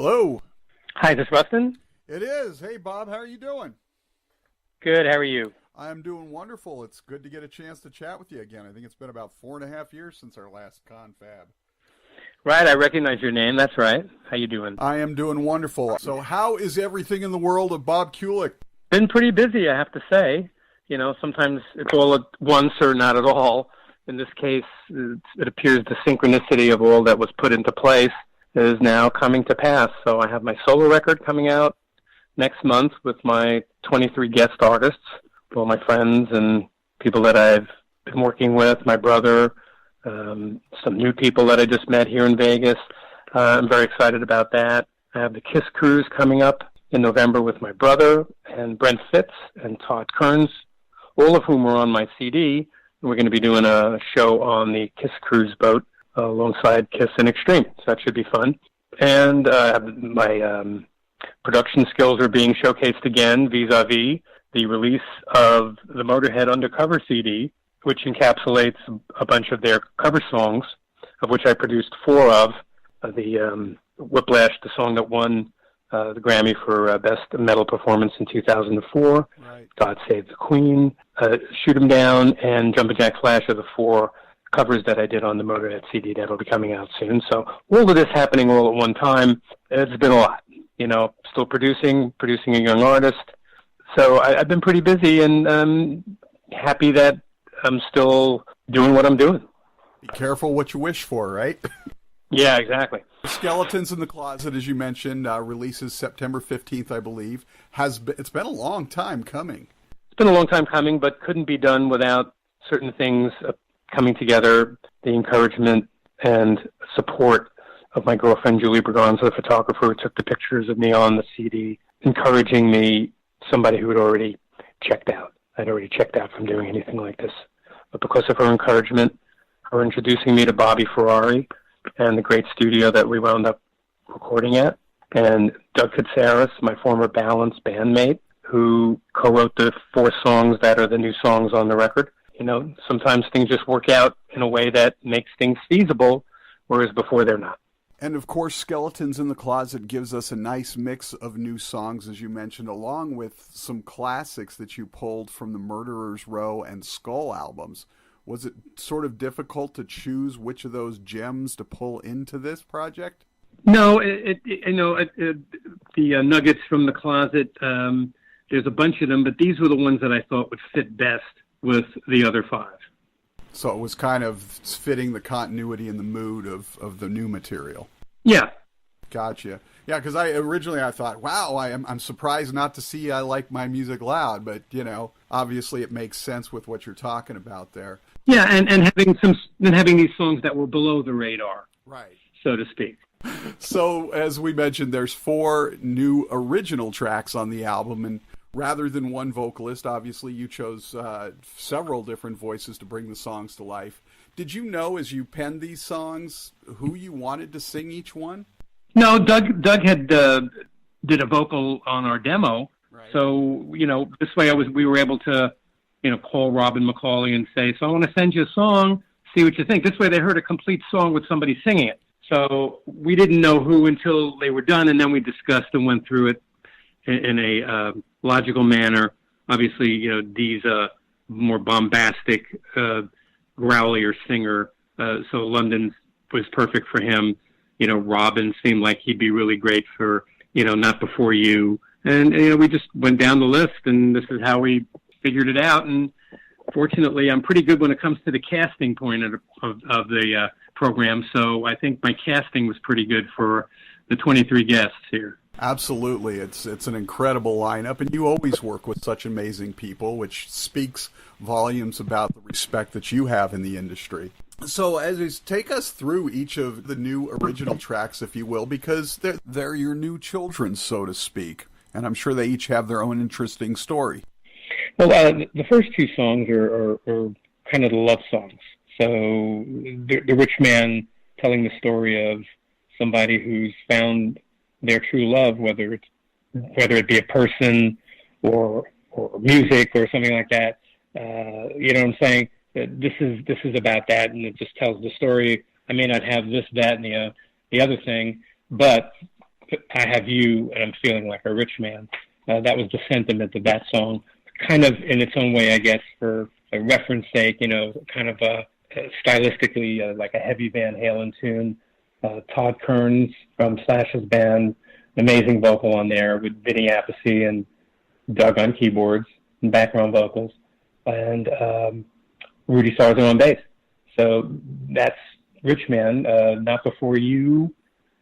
Hello. Hi, is this Rustin? It is. Hey, Bob, how are you doing? Good, how are you? I'm doing wonderful. It's good to get a chance to chat with you again. I think it's been about 4.5 years since our last confab. Right, I recognize your name. That's right. How you doing? I am doing wonderful. So how is everything in the world of Bob Kulick? Been pretty busy, I have to say. You know, sometimes it's all at once or not at all. In this case, it appears the synchronicity of all that was put into place is now coming to pass. So I have my solo record coming out next month with my 23 guest artists, all my friends and people that I've been working with, my brother, some new people that I just met here in Vegas. I'm very excited about that. I have the Kiss Cruise coming up in November with my brother and Brent Fitz and Todd Kearns, all of whom are on my CD. And we're going to be doing a show on the Kiss Cruise boat alongside Kiss and Extreme. So that should be fun. And my production skills are being showcased again vis-a-vis the release of the Motorhead Undercover CD, which encapsulates a bunch of their cover songs, of which I produced 4 of. The Whiplash, the song that won the Grammy for Best Metal Performance in 2004, right. God Save the Queen, Shoot 'Em Down, and Jumpin' Jack Flash are the 4 covers that I did on the Motorhead CD that'll be coming out soon. So all of this happening all at one time, it's been a lot. You know, still producing a young artist. So I've been pretty busy and happy that I'm still doing what I'm doing. Be careful what you wish for, right? Yeah, exactly. Skeletons in the Closet, as you mentioned, releases September 15th, I believe. It's been a long time coming. It's been a long time coming, but couldn't be done without certain things coming together, the encouragement and support of my girlfriend, Julie Berganza, the photographer who took the pictures of me on the CD, encouraging me, somebody who had already checked out. I'd already checked out from doing anything like this. But because of her encouragement, her introducing me to Bobby Ferrari and the great studio that we wound up recording at, and Doug Katsaris, my former Balance bandmate, who co-wrote the 4 songs that are the new songs on the record. You know, sometimes things just work out in a way that makes things feasible, whereas before they're not. And, of course, Skeletons in the Closet gives us a nice mix of new songs, as you mentioned, along with some classics that you pulled from the Murderer's Row and Skull albums. Was it sort of difficult to choose which of those gems to pull into this project? No, the nuggets from the closet, there's a bunch of them, but these were the ones that I thought would fit best with the other 5. So it was kind of fitting the continuity and the mood of the new material. Yeah. Gotcha. Yeah, because I thought, wow, I'm surprised not to see I like my music loud, but obviously it makes sense with what you're talking about there. Yeah, and having these songs that were below the radar, right, so to speak. So as we mentioned, there's 4 new original tracks on the album, and rather than one vocalist, obviously you chose several different voices to bring the songs to life. Did you know as you penned these songs who you wanted to sing each one? No, Doug had did a vocal on our demo, right. So this way we were able to call Robin McCauley and say, so I want to send you a song, see what you think. This way they heard a complete song with somebody singing it. So we didn't know who until they were done, and then we discussed and went through it in a logical manner. Obviously, Dee's a more bombastic, growlier singer, so London was perfect for him. Robin seemed like he'd be really great for, Not Before You. And, we just went down the list, and this is how we figured it out. And fortunately, I'm pretty good when it comes to the casting point of the program, so I think my casting was pretty good for the 23 guests here. Absolutely. It's an incredible lineup, and you always work with such amazing people, which speaks volumes about the respect that you have in the industry. So take us through each of the new original tracks, if you will, because they're your new children, so to speak, and I'm sure they each have their own interesting story. Well, the first 2 songs are kind of the love songs. So the rich man telling the story of somebody who's found their true love, whether it be a person or music or something like that. You know what I'm saying? This is about that, and it just tells the story. I may not have this, that, and the other thing, but I Have You and I'm Feeling Like a Rich Man. That was the sentiment of that song, kind of in its own way, I guess, for a reference sake, kind of stylistically like a heavy Van Halen tune. Todd Kearns from Slash's band, amazing vocal on there with Vinny Appice and Doug on keyboards and background vocals, and Rudy Sarzo on bass. So that's Rich Man, Not Before You.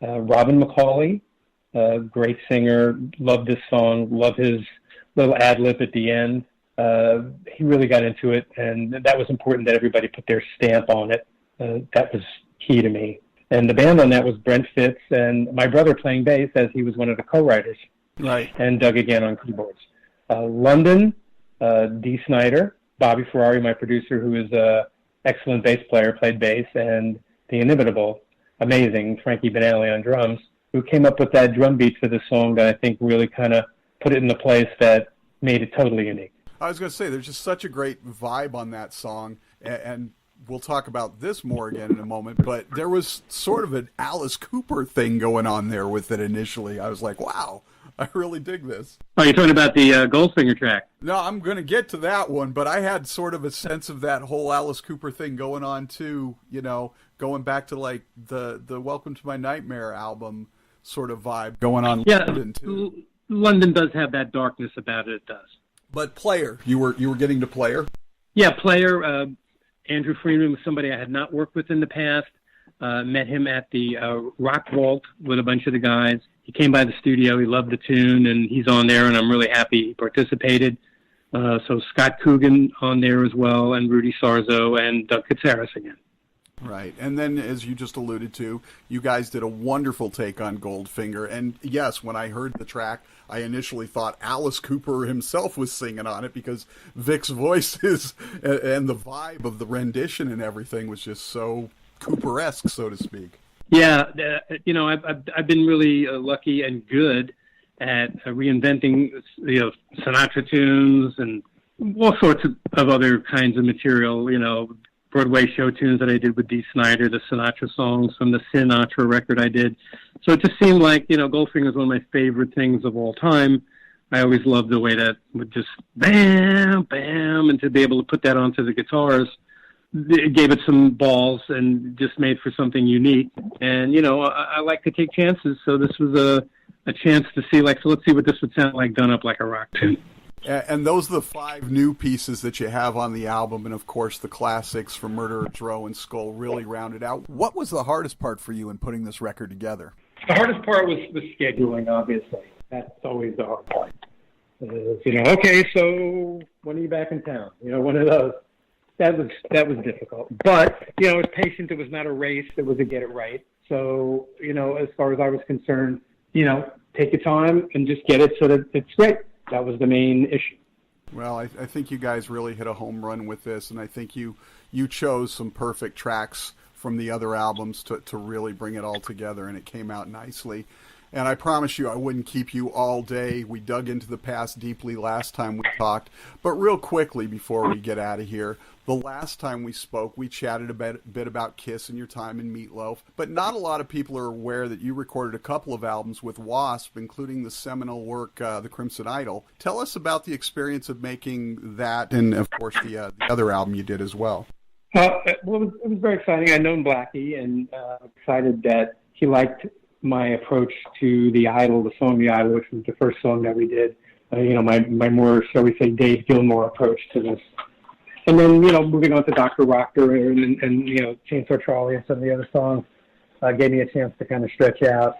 Robin McCauley, great singer, loved this song, love his little ad-lib at the end. He really got into it, and that was important that everybody put their stamp on it. That was key to me. And the band on that was Brent Fitz and my brother playing bass, as he was one of the co-writers. Right. And Doug again on keyboards. London, Dee Snider, Bobby Ferrari, my producer, who is an excellent bass player, played bass, and the inimitable, amazing Frankie Benally on drums, who came up with that drum beat for this song that I think really kind of put it in the place that made it totally unique. I was going to say, there's just such a great vibe on that song, and we'll talk about this more again in a moment, but there was sort of an Alice Cooper thing going on there with it initially. I was like, wow, I really dig this. Oh, you're talking about the Goldfinger track? No, I'm going to get to that one, but I had sort of a sense of that whole Alice Cooper thing going on too, going back to like the Welcome to My Nightmare album sort of vibe going on. Yeah, London too. London does have that darkness about it, it does. But Player, you were getting to Player? Yeah, Player, Andrew Freeman was somebody I had not worked with in the past. Met him at the Rock Vault with a bunch of the guys. He came by the studio. He loved the tune, and he's on there, and I'm really happy he participated. So Scott Coogan on there as well, and Rudy Sarzo, and Doug Katsaris again. Right. And then, as you just alluded to, you guys did a wonderful take on Goldfinger. And yes, when I heard the track, I initially thought Alice Cooper himself was singing on it because Vic's voice is, and the vibe of the rendition and everything was just so Cooper-esque, so to speak. Yeah, I've been really lucky and good at reinventing Sinatra tunes and all sorts of other kinds of material, Broadway show tunes that I did with Dee Snider, the Sinatra songs from the Sinatra record I did. So it just seemed like, Goldfinger is one of my favorite things of all time. I always loved the way that would just bam, bam, and to be able to put that onto the guitars, it gave it some balls and just made for something unique. And, I like to take chances. So this was a chance to see, so let's see what this would sound like done up like a rock tune. And those are the 5 new pieces that you have on the album, and of course the classics from Murderer's Row and Skull really rounded out. What was the hardest part for you in putting this record together? The hardest part was the scheduling, obviously. That's always the hard part. Okay, so when are you back in town? One of those. That was difficult. But, it was patient. It was not a race. It was a get it right. So, as far as I was concerned, take your time and just get it so that it's great. That was the main issue. Well, I think you guys really hit a home run with this, and I think you chose some perfect tracks from the other albums to really bring it all together, and it came out nicely. And I promise you I wouldn't keep you all day. We dug into the past deeply last time we talked. But real quickly before we get out of here, the last time we spoke, we chatted a bit about Kiss and your time in Meat Loaf. But not a lot of people are aware that you recorded a couple of albums with WASP, including the seminal work, The Crimson Idol. Tell us about the experience of making that and, of course, the other album you did as well. It was very exciting. I'd known Blackie and excited that he liked my approach to the song The Idol, which was the first song that we did. My more, shall we say, Dave Gilmour approach to this. And then, moving on to Dr. Rocker and Chainsaw Charlie and some of the other songs gave me a chance to kind of stretch out.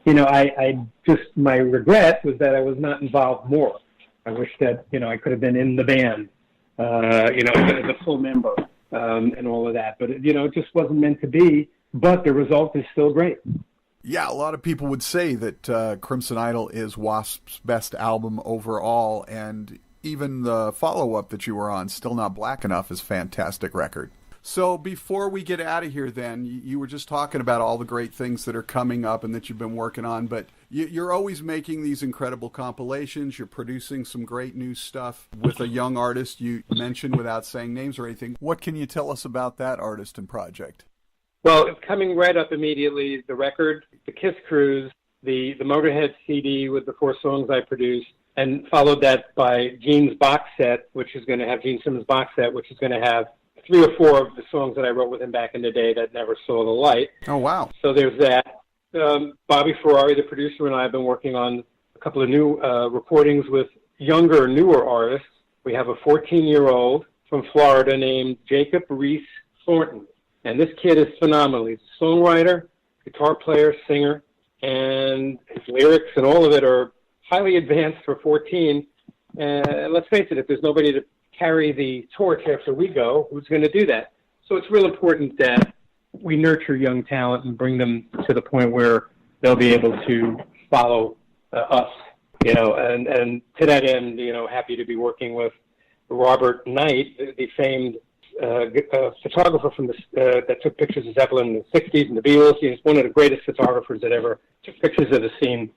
My regret was that I was not involved more. I wish that, I could have been in the band, as a full member and all of that. But, it just wasn't meant to be. But the result is still great. Yeah, a lot of people would say that Crimson Idol is WASP's best album overall, and even the follow-up that you were on, Still Not Black Enough, is a fantastic record. So before we get out of here then, you were just talking about all the great things that are coming up and that you've been working on, but you're always making these incredible compilations. You're producing some great new stuff with a young artist you mentioned without saying names or anything. What can you tell us about that artist and project? Well, coming right up immediately, the record, The Kiss Cruise, the Motorhead CD with the 4 songs I produced, and followed that by Gene's box set, which is going to have Gene Simmons' box set, which is going to have 3 or 4 of the songs that I wrote with him back in the day that never saw the light. Oh, wow. So there's that. Bobby Ferrari, the producer, and I have been working on a couple of new recordings with younger, newer artists. We have a 14-year-old from Florida named Jacob Reese Thornton. And this kid is phenomenal. He's a songwriter, guitar player, singer, and his lyrics and all of it are highly advanced for 14. And let's face it, if there's nobody to carry the torch after we go, who's going to do that? So it's real important that we nurture young talent and bring them to the point where they'll be able to follow us, and to that end, happy to be working with Robert Knight, the famed photographer from that took pictures of Zeppelin in the 60s and the Beatles. He's one of the greatest photographers that ever took pictures of the scene.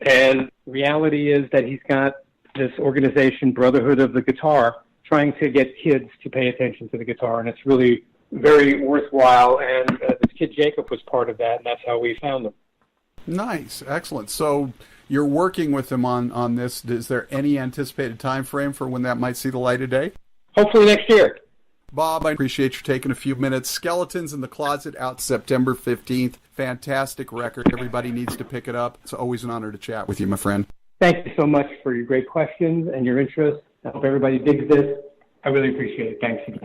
And reality is that he's got this organization, Brotherhood of the Guitar, trying to get kids to pay attention to the guitar, and it's really very worthwhile. And this kid Jacob was part of that, and that's how we found him. Nice, excellent. So you're working with him on this. Is there any anticipated time frame for when that might see the light of day? Hopefully next year. Bob, I appreciate you taking a few minutes. Skeletons in the Closet out September 15th. Fantastic record. Everybody needs to pick it up. It's always an honor to chat with you, my friend. Thank you so much for your great questions and your interest. I hope everybody digs this. I really appreciate it. Thanks again.